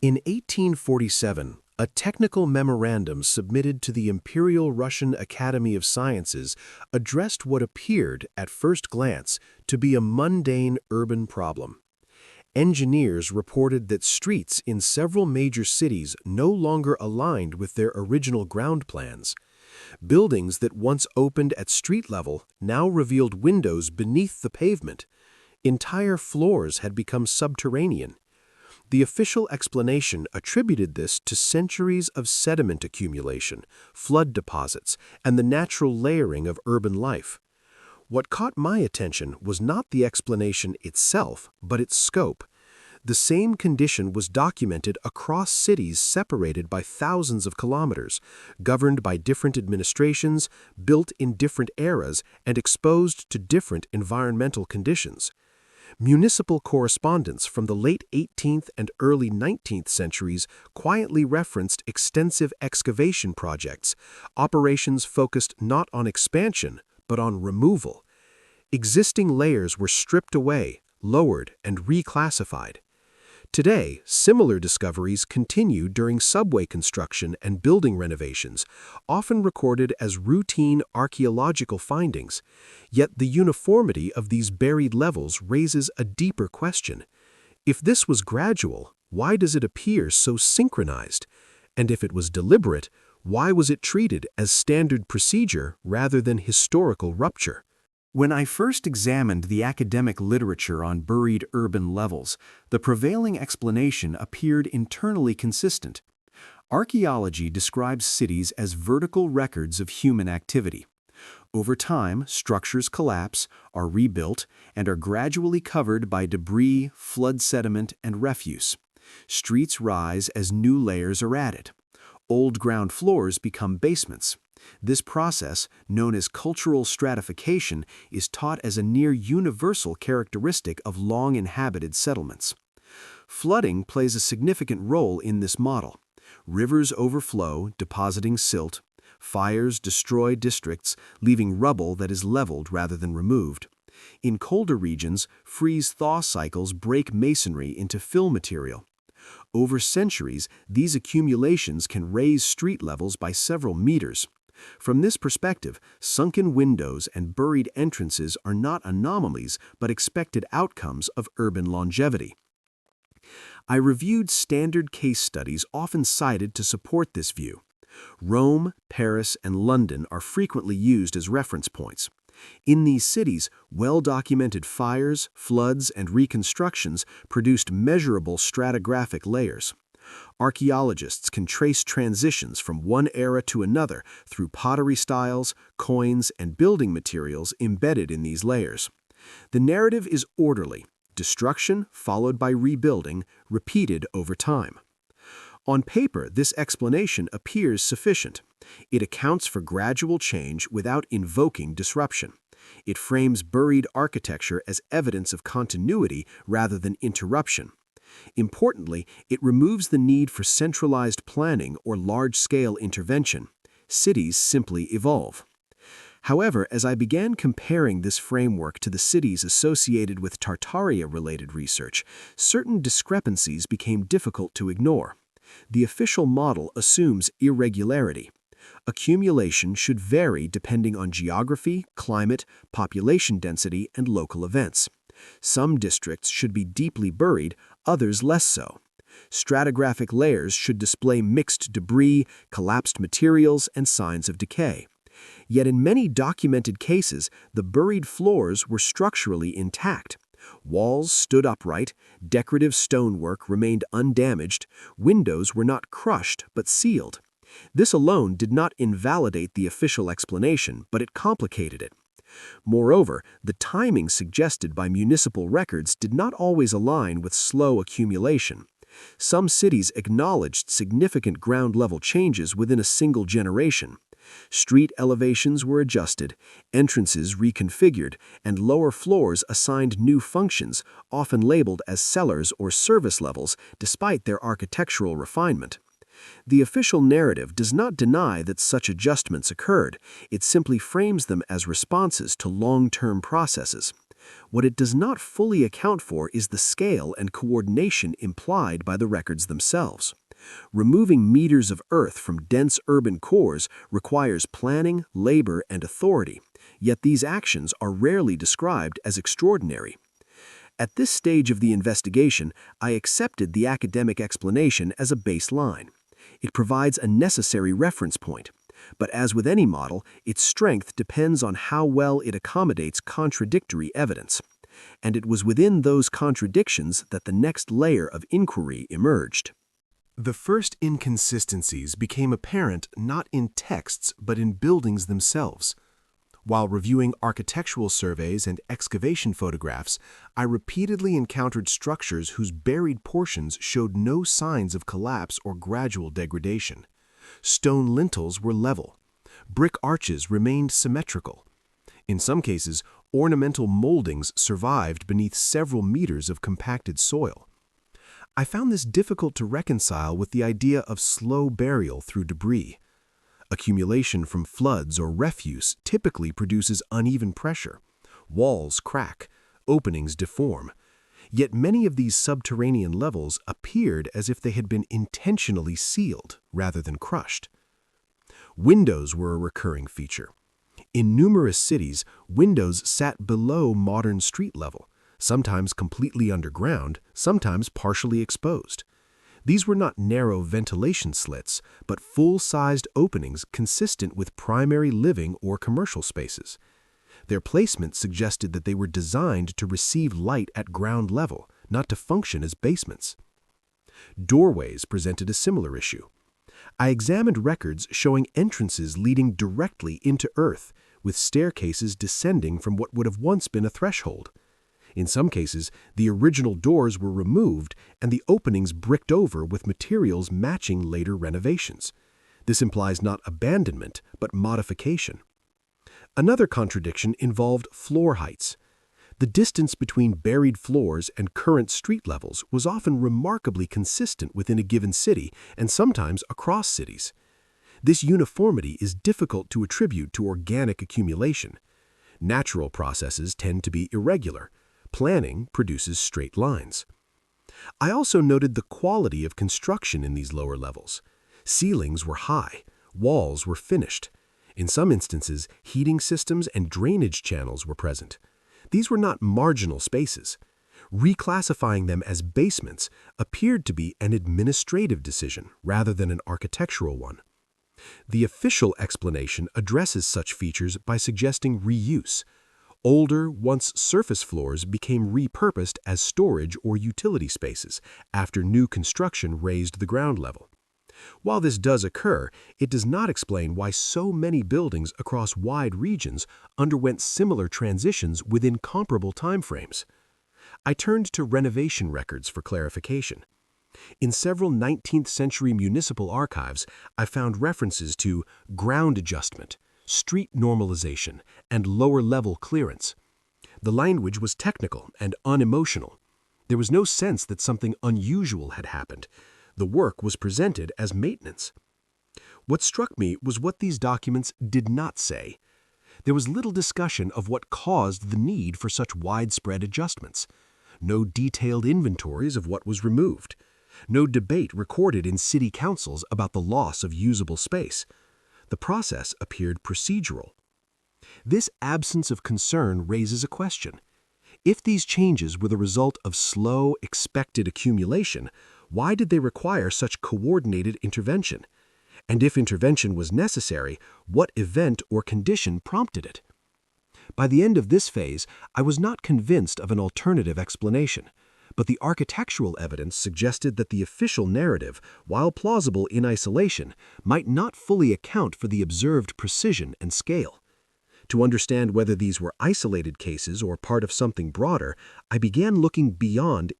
In 1847, a technical memorandum submitted to the Imperial Russian Academy of Sciences addressed what appeared, at first glance, to be a mundane urban problem. Engineers reported that streets in several major cities no longer aligned with their original ground plans. Buildings that once opened at street level now revealed windows beneath the pavement. Entire floors had become subterranean. The official explanation attributed this to centuries of sediment accumulation, flood deposits, and the natural layering of urban life. What caught my attention was not the explanation itself, but its scope. The same condition was documented across cities separated by thousands of kilometers, governed by different administrations, built in different eras, and exposed to different environmental conditions. Municipal correspondence from the late 18th and early 19th centuries quietly referenced extensive excavation projects, operations focused not on expansion, but on removal. Existing layers were stripped away, lowered, and reclassified. Today, similar discoveries continue during subway construction and building renovations, often recorded as routine archaeological findings. Yet the uniformity of these buried levels raises a deeper question. If this was gradual, why does it appear so synchronized? And if it was deliberate, why was it treated as standard procedure rather than historical rupture? When I first examined the academic literature on buried urban levels, the prevailing explanation appeared internally consistent. Archaeology describes cities as vertical records of human activity. Over time, structures collapse, are rebuilt, and are gradually covered by debris, flood sediment, and refuse. Streets rise as new layers are added. Old ground floors become basements. This process, known as cultural stratification, is taught as a near universal characteristic of long-inhabited settlements. Flooding plays a significant role in this model. Rivers overflow, depositing silt. Fires destroy districts, leaving rubble that is leveled rather than removed. In colder regions, freeze-thaw cycles break masonry into fill material. Over centuries, these accumulations can raise street levels by several meters. From this perspective, sunken windows and buried entrances are not anomalies but expected outcomes of urban longevity. I reviewed standard case studies often cited to support this view. Rome, Paris, and London are frequently used as reference points. In these cities, well-documented fires, floods, and reconstructions produced measurable stratigraphic layers. Archaeologists can trace transitions from one era to another through pottery styles, coins, and building materials embedded in these layers. The narrative is orderly: destruction followed by rebuilding, repeated over time. On paper, this explanation appears sufficient. It accounts for gradual change without invoking disruption. It frames buried architecture as evidence of continuity rather than interruption. Importantly, it removes the need for centralized planning or large-scale intervention. Cities simply evolve. However, as I began comparing this framework to the cities associated with Tartaria-related research, certain discrepancies became difficult to ignore. The official model assumes irregularity. Accumulation should vary depending on geography, climate, population density, and local events. Some districts should be deeply buried, others less so. Stratigraphic layers should display mixed debris, collapsed materials, and signs of decay. Yet in many documented cases, the buried floors were structurally intact. Walls stood upright, decorative stonework remained undamaged, windows were not crushed but sealed. This alone did not invalidate the official explanation, but it complicated it. Moreover, the timing suggested by municipal records did not always align with slow accumulation. Some cities acknowledged significant ground-level changes within a single generation. Street elevations were adjusted, entrances reconfigured, and lower floors assigned new functions, often labeled as cellars or service levels, despite their architectural refinement. The official narrative does not deny that such adjustments occurred. It simply frames them as responses to long-term processes. What it does not fully account for is the scale and coordination implied by the records themselves. Removing meters of earth from dense urban cores requires planning, labor, and authority, yet these actions are rarely described as extraordinary. At this stage of the investigation, I accepted the academic explanation as a baseline. It provides a necessary reference point. But as with any model, its strength depends on how well it accommodates contradictory evidence. And it was within those contradictions that the next layer of inquiry emerged. The first inconsistencies became apparent not in texts but in buildings themselves. While reviewing architectural surveys and excavation photographs, I repeatedly encountered structures whose buried portions showed no signs of collapse or gradual degradation. Stone lintels were level. Brick arches remained symmetrical. In some cases, ornamental moldings survived beneath several meters of compacted soil. I found this difficult to reconcile with the idea of slow burial through debris. Accumulation from floods or refuse typically produces uneven pressure. Walls crack, openings deform. Yet many of these subterranean levels appeared as if they had been intentionally sealed rather than crushed. Windows were a recurring feature. In numerous cities, windows sat below modern street level, sometimes completely underground, sometimes partially exposed. These were not narrow ventilation slits, but full-sized openings consistent with primary living or commercial spaces. Their placement suggested that they were designed to receive light at ground level, not to function as basements. Doorways presented a similar issue. I examined records showing entrances leading directly into earth, with staircases descending from what would have once been a threshold. In some cases, the original doors were removed and the openings bricked over with materials matching later renovations. This implies not abandonment, but modification. Another contradiction involved floor heights. The distance between buried floors and current street levels was often remarkably consistent within a given city and sometimes across cities. This uniformity is difficult to attribute to organic accumulation. Natural processes tend to be irregular. Planning produces straight lines. I also noted the quality of construction in these lower levels. Ceilings were high, walls were finished. In some instances, heating systems and drainage channels were present. These were not marginal spaces. Reclassifying them as basements appeared to be an administrative decision rather than an architectural one. The official explanation addresses such features by suggesting reuse. Older, once surface floors became repurposed as storage or utility spaces after new construction raised the ground level. While this does occur, it does not explain why so many buildings across wide regions underwent similar transitions within comparable timeframes. I turned to renovation records for clarification. In several 19th-century municipal archives, I found references to ground adjustment, street normalization, and lower-level clearance. The language was technical and unemotional. There was no sense that something unusual had happened. The work was presented as maintenance. What struck me was what these documents did not say. There was little discussion of what caused the need for such widespread adjustments. No detailed inventories of what was removed. No debate recorded in city councils about the loss of usable space. The process appeared procedural. This absence of concern raises a question. If these changes were the result of slow, expected accumulation, why did they require such coordinated intervention? And if intervention was necessary, what event or condition prompted it? By the end of this phase, I was not convinced of an alternative explanation, but the architectural evidence suggested that the official narrative, while plausible in isolation, might not fully account for the observed precision and scale. To understand whether these were isolated cases or part of something broader, I began looking beyond.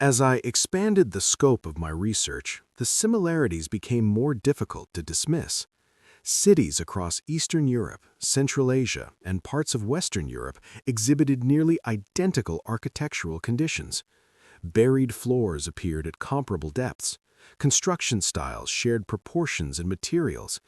As I expanded the scope of my research, the similarities became more difficult to dismiss. Cities across Eastern Europe, Central Asia, and parts of Western Europe exhibited nearly identical architectural conditions. Buried floors appeared at comparable depths. Construction styles shared proportions and materials.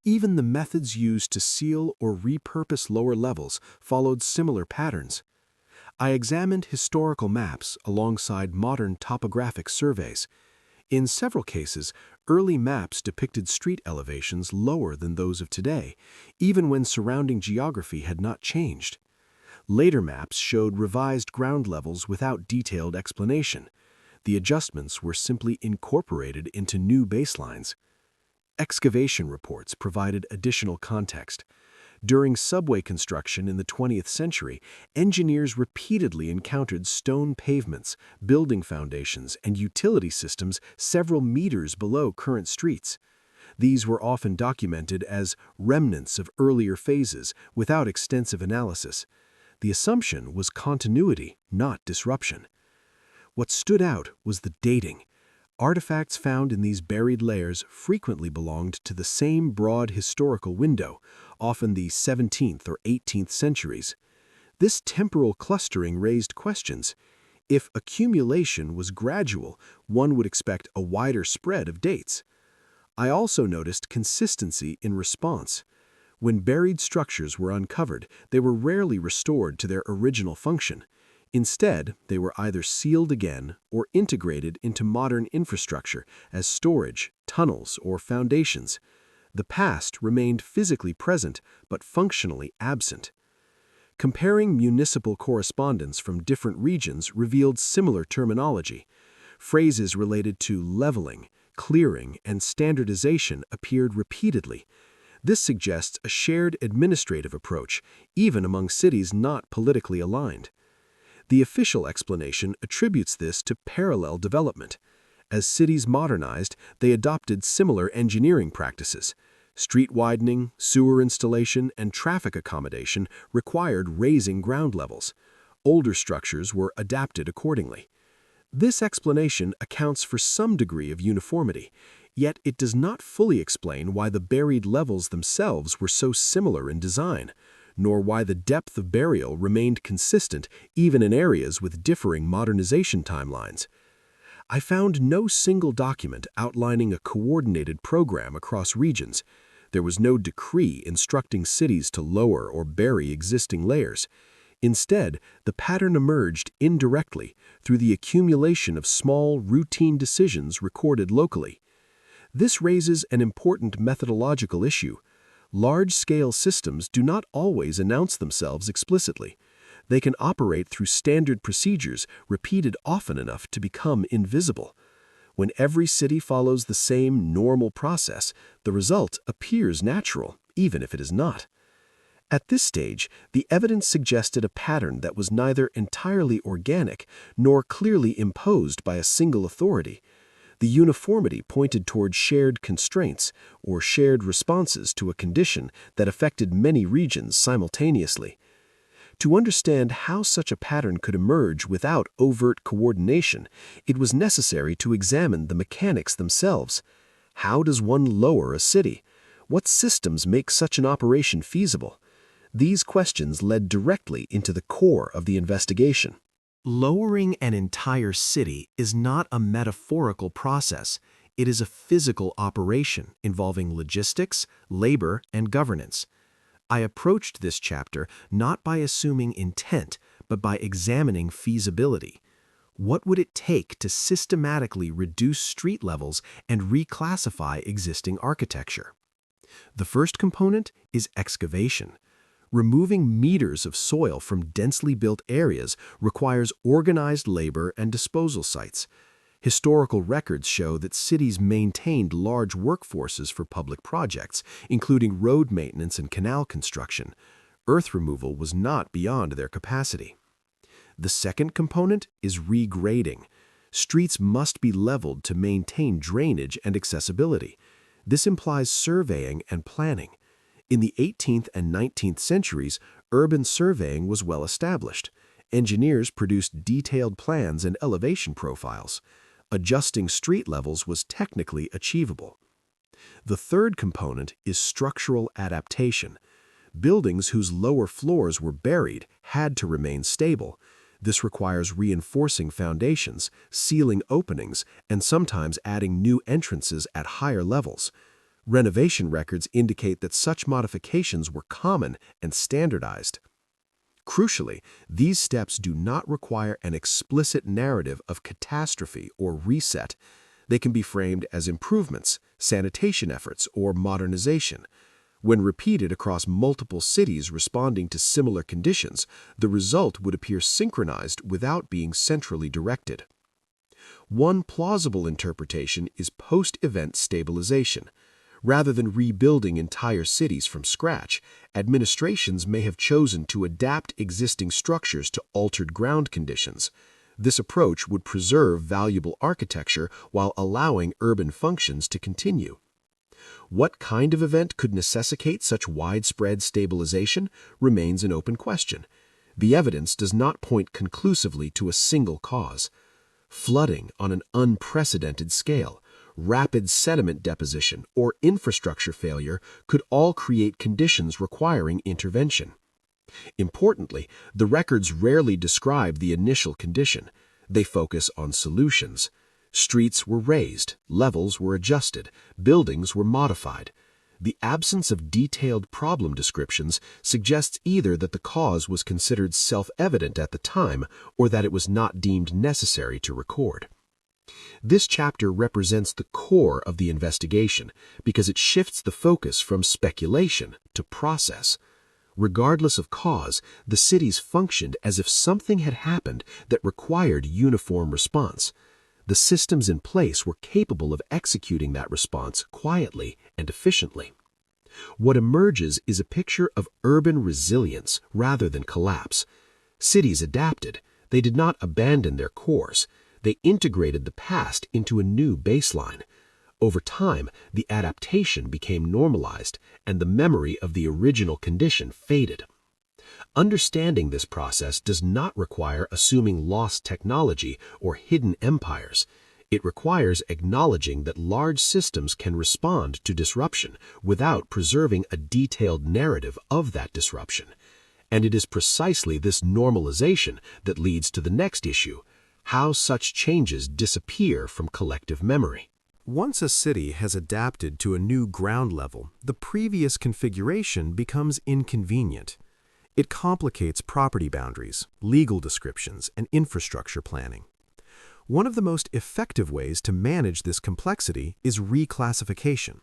Even the methods used to seal or repurpose lower levels followed similar patterns. I examined historical maps alongside modern topographic surveys. In several cases, early maps depicted street elevations lower than those of today, even when surrounding geography had not changed. Later maps showed revised ground levels without detailed explanation. The adjustments were simply incorporated into new baselines. Excavation reports provided additional context. During subway construction in the 20th century, engineers repeatedly encountered stone pavements, building foundations, and utility systems several meters below current streets. These were often documented as remnants of earlier phases without extensive analysis. The assumption was continuity, not disruption. What stood out was the dating. Artifacts found in these buried layers frequently belonged to the same broad historical window, often the 17th or 18th centuries. This temporal clustering raised questions. If accumulation was gradual, one would expect a wider spread of dates. I also noticed consistency in response. When buried structures were uncovered, they were rarely restored to their original function. Instead, they were either sealed again or integrated into modern infrastructure as storage, tunnels, or foundations. The past remained physically present but functionally absent. Comparing municipal correspondence from different regions revealed similar terminology. Phrases related to leveling, clearing, and standardization appeared repeatedly. This suggests a shared administrative approach, even among cities not politically aligned. The official explanation attributes this to parallel development. As cities modernized, they adopted similar engineering practices. Street widening, sewer installation, and traffic accommodation required raising ground levels. Older structures were adapted accordingly. This explanation accounts for some degree of uniformity, yet it does not fully explain why the buried levels themselves were so similar in design, nor why the depth of burial remained consistent even in areas with differing modernization timelines. I found no single document outlining a coordinated program across regions. There was no decree instructing cities to lower or bury existing layers. Instead, the pattern emerged indirectly through the accumulation of small, routine decisions recorded locally. This raises an important methodological issue. Large-scale systems do not always announce themselves explicitly. They can operate through standard procedures repeated often enough to become invisible. When every city follows the same normal process, the result appears natural, even if it is not. At this stage, the evidence suggested a pattern that was neither entirely organic nor clearly imposed by a single authority. The uniformity pointed toward shared constraints or shared responses to a condition that affected many regions simultaneously. To understand how such a pattern could emerge without overt coordination, it was necessary to examine the mechanics themselves. How does one lower a city? What systems make such an operation feasible? These questions led directly into the core of the investigation. Lowering an entire city is not a metaphorical process. It is a physical operation involving logistics, labor, and governance. I approached this chapter not by assuming intent, but by examining feasibility. What would it take to systematically reduce street levels and reclassify existing architecture? The first component is excavation. Removing meters of soil from densely built areas requires organized labor and disposal sites. Historical records show that cities maintained large workforces for public projects, including road maintenance and canal construction. Earth removal was not beyond their capacity. The second component is regrading. Streets must be leveled to maintain drainage and accessibility. This implies surveying and planning. In the 18th and 19th centuries, urban surveying was well established. Engineers produced detailed plans and elevation profiles. Adjusting street levels was technically achievable. The third component is structural adaptation. Buildings whose lower floors were buried had to remain stable. This requires reinforcing foundations, sealing openings, and sometimes adding new entrances at higher levels. Renovation records indicate that such modifications were common and standardized. Crucially, these steps do not require an explicit narrative of catastrophe or reset. They can be framed as improvements, sanitation efforts, or modernization. When repeated across multiple cities responding to similar conditions, the result would appear synchronized without being centrally directed. One plausible interpretation is post-event stabilization. Rather than rebuilding entire cities from scratch, administrations may have chosen to adapt existing structures to altered ground conditions. This approach would preserve valuable architecture while allowing urban functions to continue. What kind of event could necessitate such widespread stabilization remains an open question. The evidence does not point conclusively to a single cause. Flooding on an unprecedented scale, rapid sediment deposition, or infrastructure failure could all create conditions requiring intervention. Importantly, the records rarely describe the initial condition. They focus on solutions. Streets were raised, levels were adjusted, buildings were modified. The absence of detailed problem descriptions suggests either that the cause was considered self-evident at the time or that it was not deemed necessary to record. This chapter represents the core of the investigation because it shifts the focus from speculation to process. Regardless of cause, the cities functioned as if something had happened that required uniform response. The systems in place were capable of executing that response quietly and efficiently. What emerges is a picture of urban resilience rather than collapse. Cities adapted. They did not abandon their course. They integrated the past into a new baseline. Over time, the adaptation became normalized, and the memory of the original condition faded. Understanding this process does not require assuming lost technology or hidden empires. It requires acknowledging that large systems can respond to disruption without preserving a detailed narrative of that disruption. And it is precisely this normalization that leads to the next issue: how such changes disappear from collective memory. Once a city has adapted to a new ground level, the previous configuration becomes inconvenient. It complicates property boundaries, legal descriptions, and infrastructure planning. One of the most effective ways to manage this complexity is reclassification.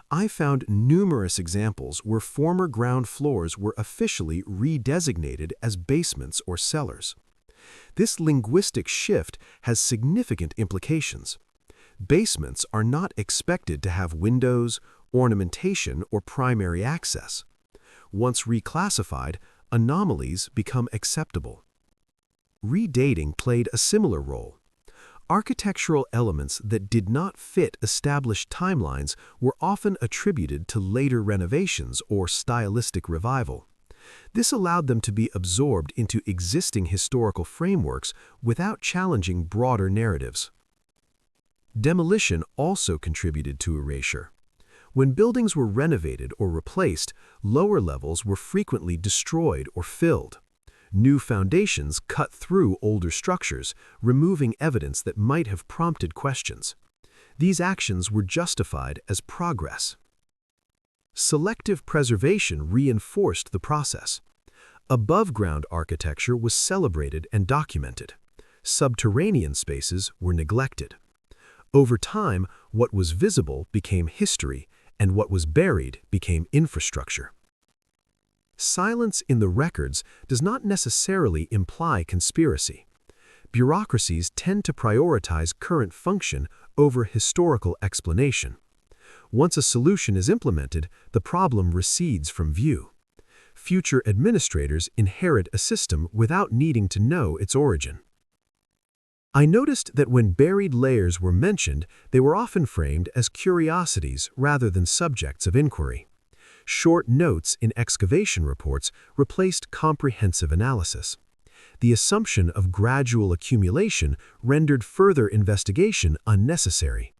I found numerous examples where former ground floors were officially redesignated as basements or cellars. This linguistic shift has significant implications. Basements are not expected to have windows, ornamentation, or primary access. Once reclassified, anomalies become acceptable. Redating played a similar role. Architectural elements that did not fit established timelines were often attributed to later renovations or stylistic revival. This allowed them to be absorbed into existing historical frameworks without challenging broader narratives. Demolition also contributed to erasure. When buildings were renovated or replaced, lower levels were frequently destroyed or filled. New foundations cut through older structures, removing evidence that might have prompted questions. These actions were justified as progress. Selective preservation reinforced the process. Above-ground architecture was celebrated and documented. Subterranean spaces were neglected. Over time, what was visible became history, and what was buried became infrastructure. Silence in the records does not necessarily imply conspiracy. Bureaucracies tend to prioritize current function over historical explanation. Once a solution is implemented, the problem recedes from view. Future administrators inherit a system without needing to know its origin. I noticed that when buried layers were mentioned, they were often framed as curiosities rather than subjects of inquiry. Short notes in excavation reports replaced comprehensive analysis. The assumption of gradual accumulation rendered further investigation unnecessary.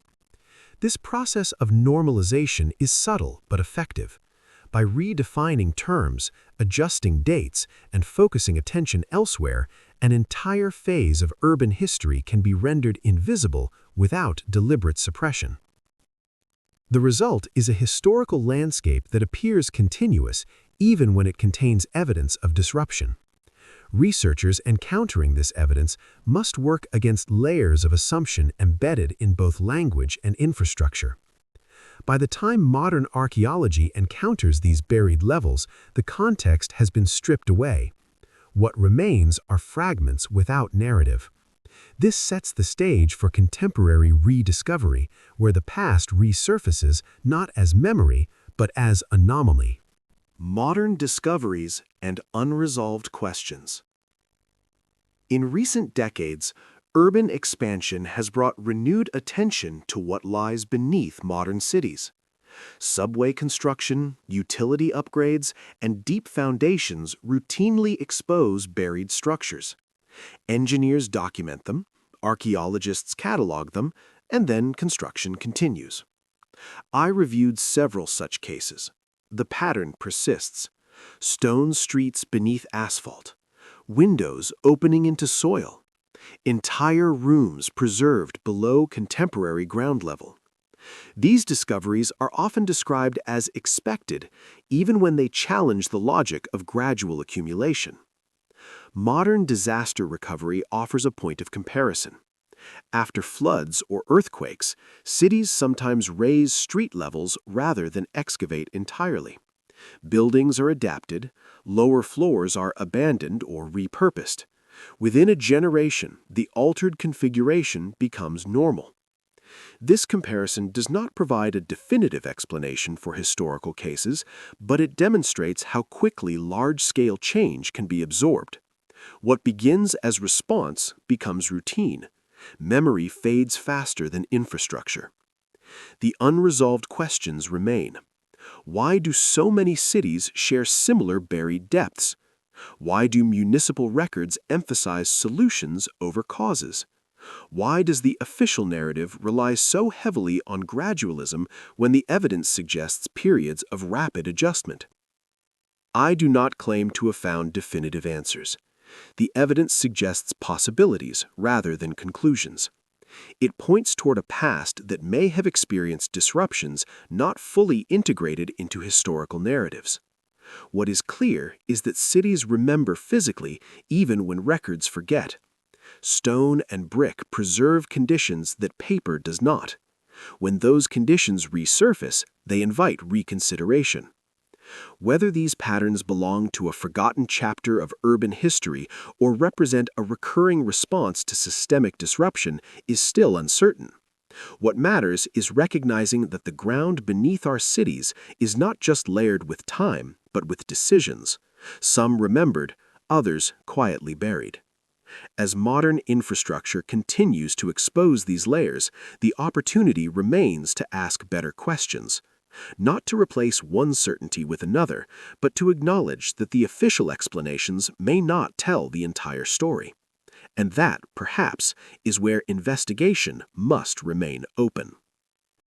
This process of normalization is subtle but effective. By redefining terms, adjusting dates, and focusing attention elsewhere, an entire phase of urban history can be rendered invisible without deliberate suppression. The result is a historical landscape that appears continuous even when it contains evidence of disruption. Researchers encountering this evidence must work against layers of assumption embedded in both language and infrastructure. By the time modern archaeology encounters these buried levels, the context has been stripped away. What remains are fragments without narrative. This sets the stage for contemporary rediscovery, where the past resurfaces not as memory, but as anomaly. Modern discoveries and unresolved questions. In recent decades, urban expansion has brought renewed attention to what lies beneath modern cities. Subway construction, utility upgrades, and deep foundations routinely expose buried structures. Engineers document them, archaeologists catalog them, and then construction continues. I reviewed several such cases. The pattern persists. Stone streets beneath asphalt, windows opening into soil, entire rooms preserved below contemporary ground level. These discoveries are often described as expected, even when they challenge the logic of gradual accumulation. Modern disaster recovery offers a point of comparison. After floods or earthquakes, cities sometimes raise street levels rather than excavate entirely. Buildings are adapted, lower floors are abandoned or repurposed. Within a generation, the altered configuration becomes normal. This comparison does not provide a definitive explanation for historical cases, but it demonstrates how quickly large-scale change can be absorbed. What begins as response becomes routine. Memory fades faster than infrastructure. The unresolved questions remain. Why do so many cities share similar buried depths? Why do municipal records emphasize solutions over causes? Why does the official narrative rely so heavily on gradualism when the evidence suggests periods of rapid adjustment? I do not claim to have found definitive answers. The evidence suggests possibilities rather than conclusions. It points toward a past that may have experienced disruptions not fully integrated into historical narratives. What is clear is that cities remember physically even when records forget. Stone and brick preserve conditions that paper does not. When those conditions resurface, they invite reconsideration. Whether these patterns belong to a forgotten chapter of urban history or represent a recurring response to systemic disruption is still uncertain. What matters is recognizing that the ground beneath our cities is not just layered with time, but with decisions, some remembered, others quietly buried. As modern infrastructure continues to expose these layers, the opportunity remains to ask better questions. Not to replace one certainty with another, but to acknowledge that the official explanations may not tell the entire story. And that, perhaps, is where investigation must remain open.